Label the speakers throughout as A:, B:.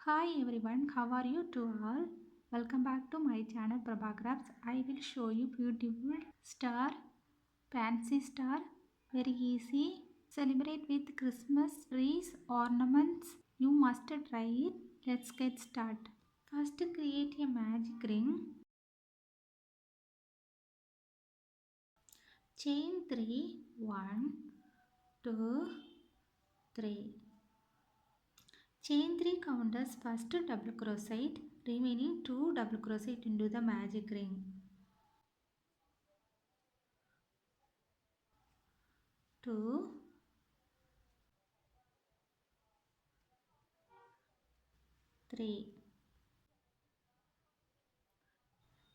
A: Hi everyone, how are you to all? Welcome back to my channel Prabhakrafts. I will show you beautiful star, fancy star, very easy. Celebrate with Christmas trees, ornaments. You must try it. Let's get started. First create a magic ring. Chain 3, 1, 2, 3. Chain 3 count as first double crochet, remaining 2 double crochet into the magic ring. 2, 3.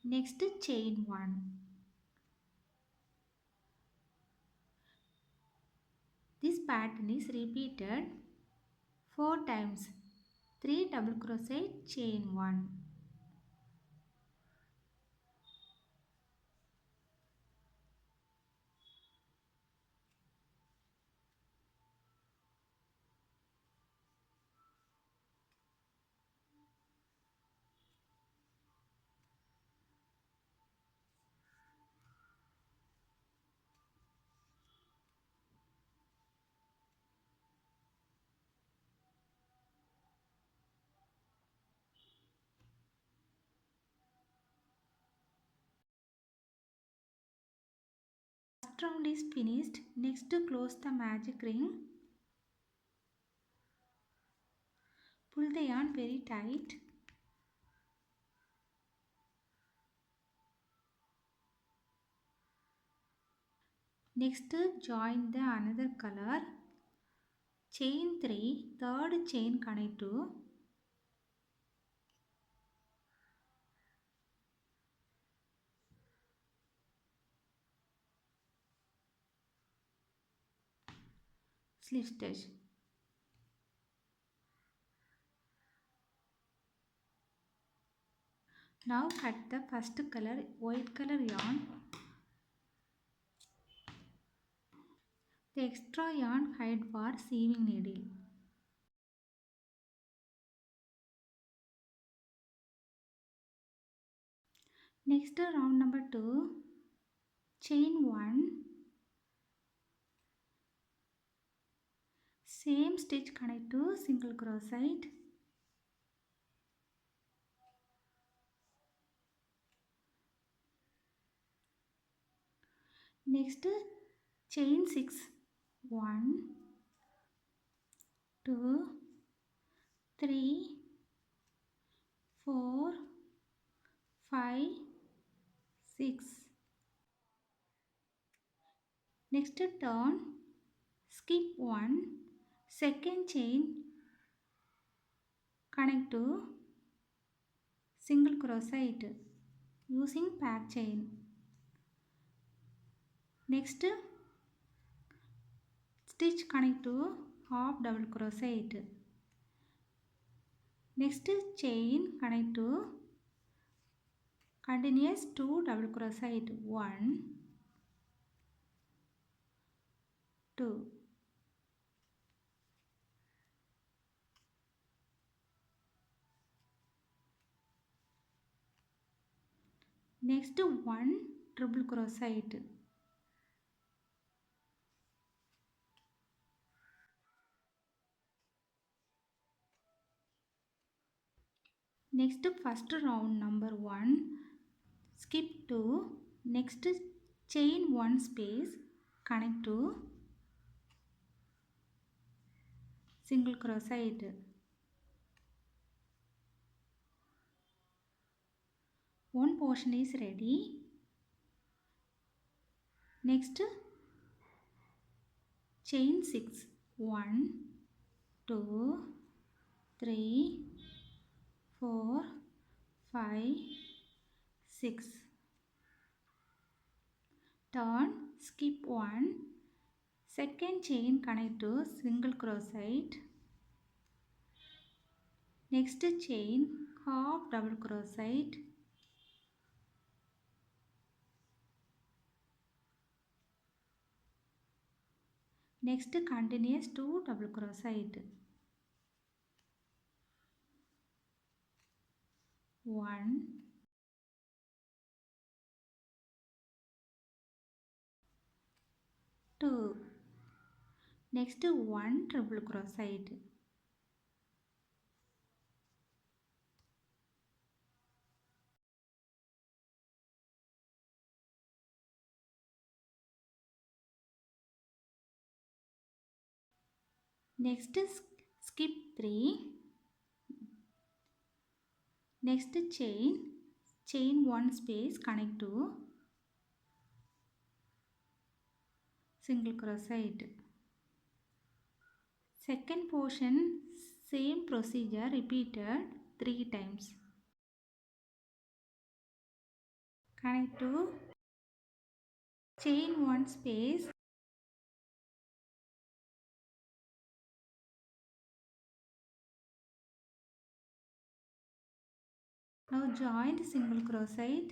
A: Next chain 1. This pattern is repeated 4 times. 3 double crochet, chain 1. First round is finished. Next close the magic ring. Pull the yarn very tight. Next join the another color. Chain 3, third chain connect to slip stitch. Now cut the first color, white color yarn. The extra yarn hide for sewing needle. Next round number 2, chain 1, same stitch connect to single crochet. Next chain 6, 1, 2, 3, 4, 5, 6. Next turn, skip 1, second chain connect to single crochet using pack chain. Next stitch connect to half double crochet. Next chain connect to continuous 2 double crochet, 1, 2. Next 1 triple crochet. Next first round number 1, skip 2, next chain 1 space, connect to single crochet. One portion is ready. Next chain 6, 1, 2, 3, 4, 5, 6. Turn, skip 1, second chain connect to single crochet. Next chain half double crochet. Next continuous 2 double crochet. 1, 2. Next 1 triple crochet. Next skip 3. Next chain 1 space, connect to single crochet. Second portion, same procedure repeated 3 times. Connect to chain 1 space. Now join single crochet.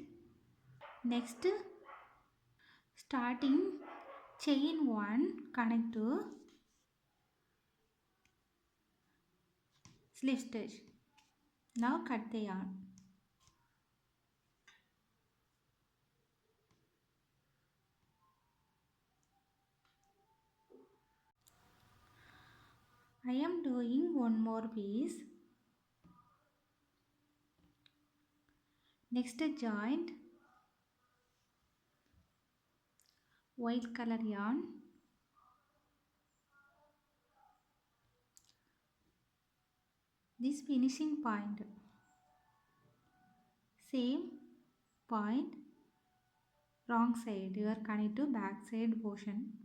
A: Next, starting chain 1, connect to slip stitch. Now cut the yarn. I am doing one more piece. Next joint white color yarn. This finishing point. Same point, wrong side. You are connect to back side portion.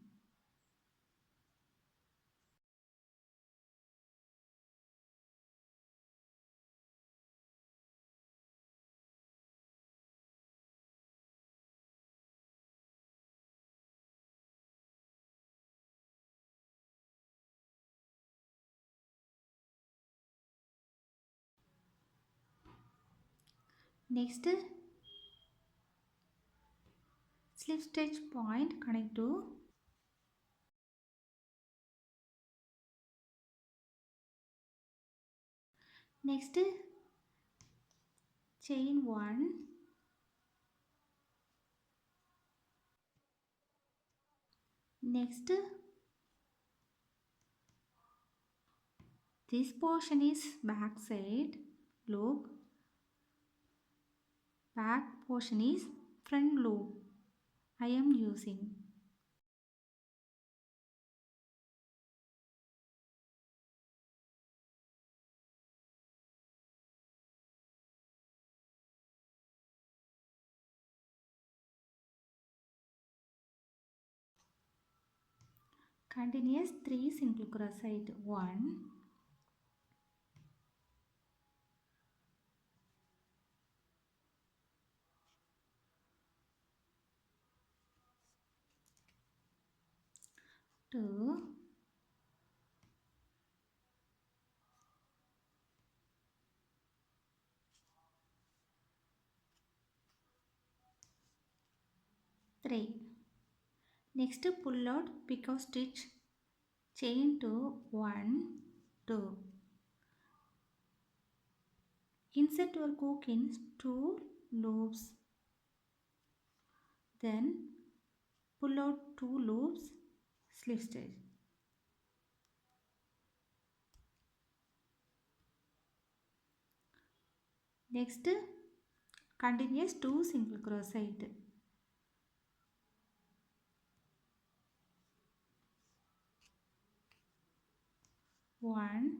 A: Next, slip stitch point, connect to next chain 1. Next, this portion is back side loop. Back portion is front loop. I am using. Continuous 3 single crochet. 1, 2, 3. Next pull out picot stitch, chain to 1, 2. Insert your hook in 2 loops. Then pull out 2 loops, slip stitch. Next, continuous 2 single crochet. 1,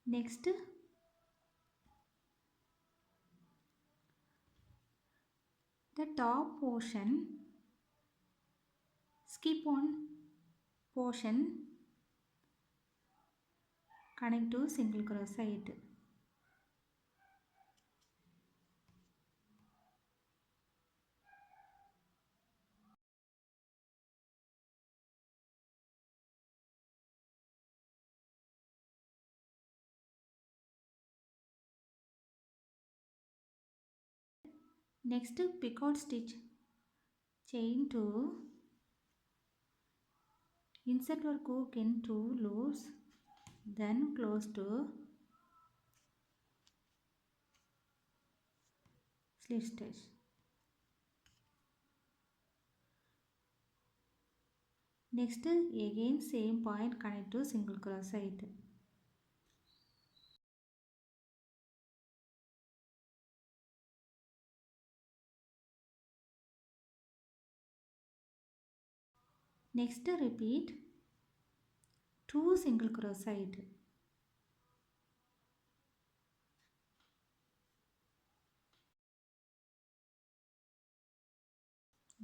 A: next the top portion, skip one portion, connect to single crochet. Next picot stitch, chain 2, insert or hook in 2 loops, then close to slip stitch. Next again same point, connect to single crochet. Next repeat 2 single crochet.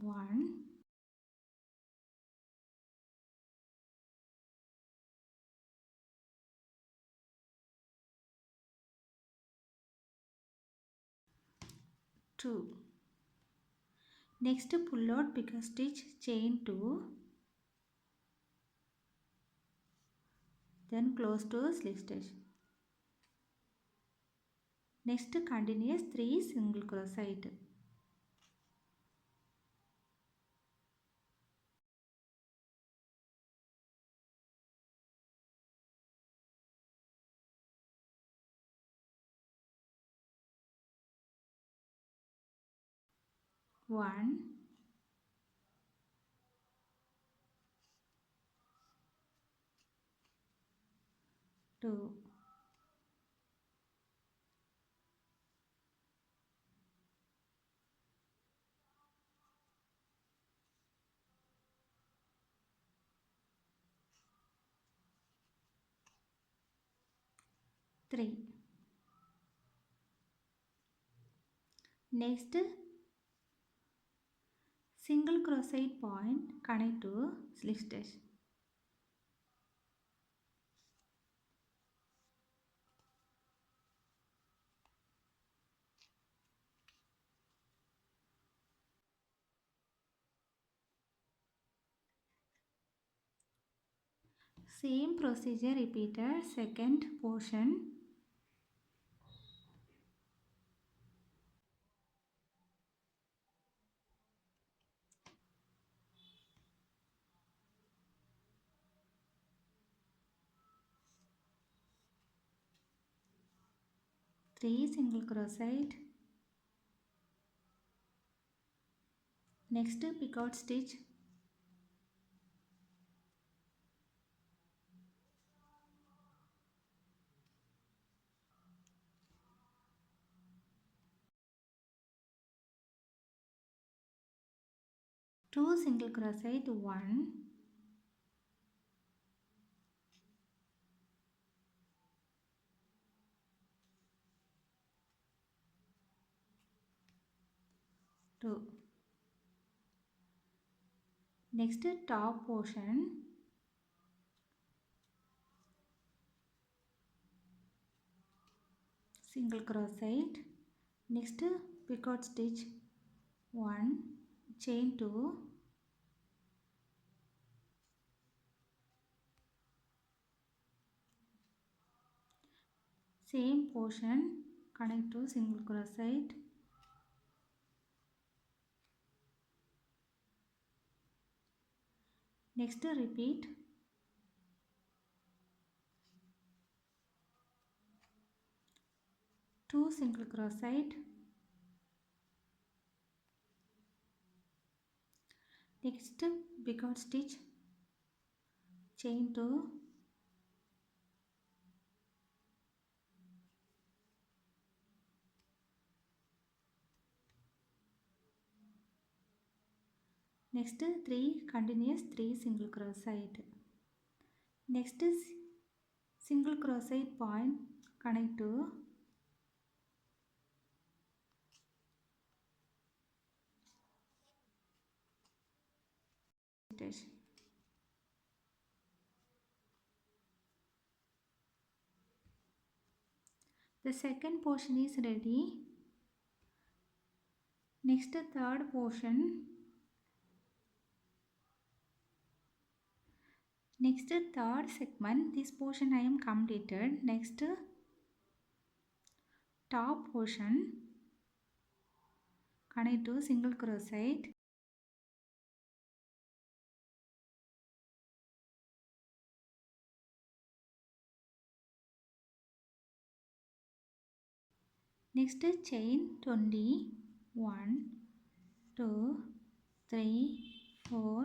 A: 1, 2. Next pull out picot stitch, chain 2, then close to slip stitch. Next continuous 3 single crochet. 1, 2, 3. Next single crochet point, connect to slip stitch. Same procedure repeated, second portion. Three single crochet. Next picot stitch. Two single crochet, 1, 2. Next top portion, single crochet. Next picot stitch, 1, chain 2, same portion, connect to single crochet. Next repeat 2 single crochet. Next picot stitch, chain 2, next 3 continuous 3 single crochet. Next single crochet point, connect to stitch. The second portion is ready. Next third portion. Next third segment, this portion I am completed. Next top portion, connect to single crochet. Next chain 20, 1, 2, 3, 4,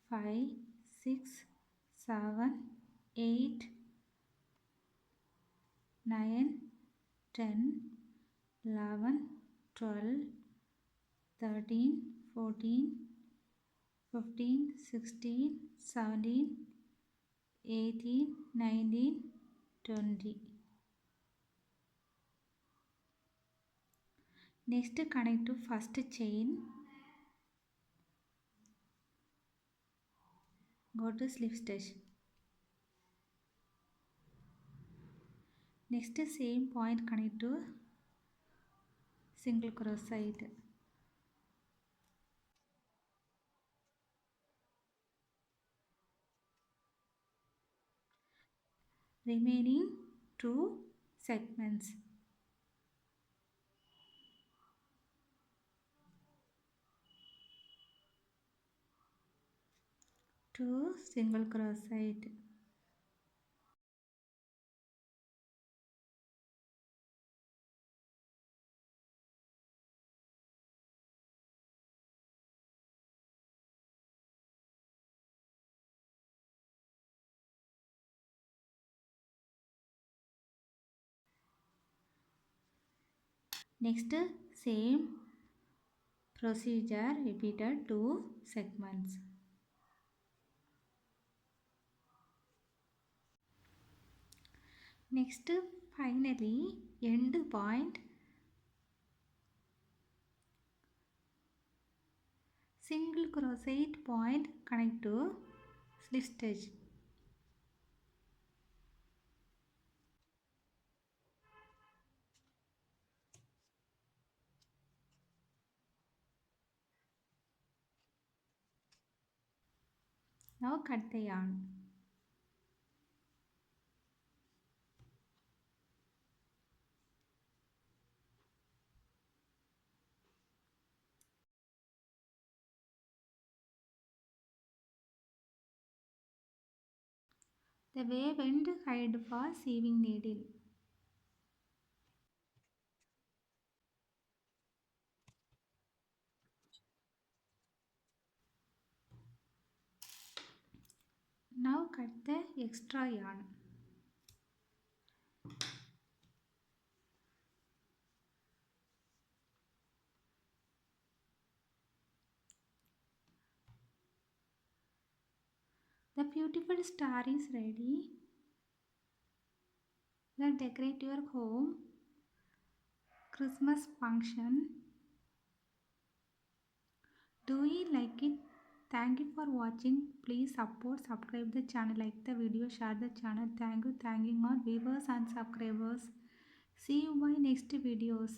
A: 5, 6, 7, 8, 9, 10, 11, 12, 13, 14, 15, 16, 17, 18, 19, 20. Next connect to first chain. Go to slip stitch. Next same point connect to single crochet. Remaining 2 segments. 2 single crochet. Next same procedure repeated 2 segments. Next finally end point, single crochet point connect to slip stitch. Now cut the yarn. The wave end hide for sewing needle. Now cut the extra yarn. The beautiful star is ready. Let's decorate your home Christmas function. Do you like it? Thank you for watching. Please support, subscribe the channel, like the video, share the channel. Thank you, thanking our viewers and subscribers. See you by next videos.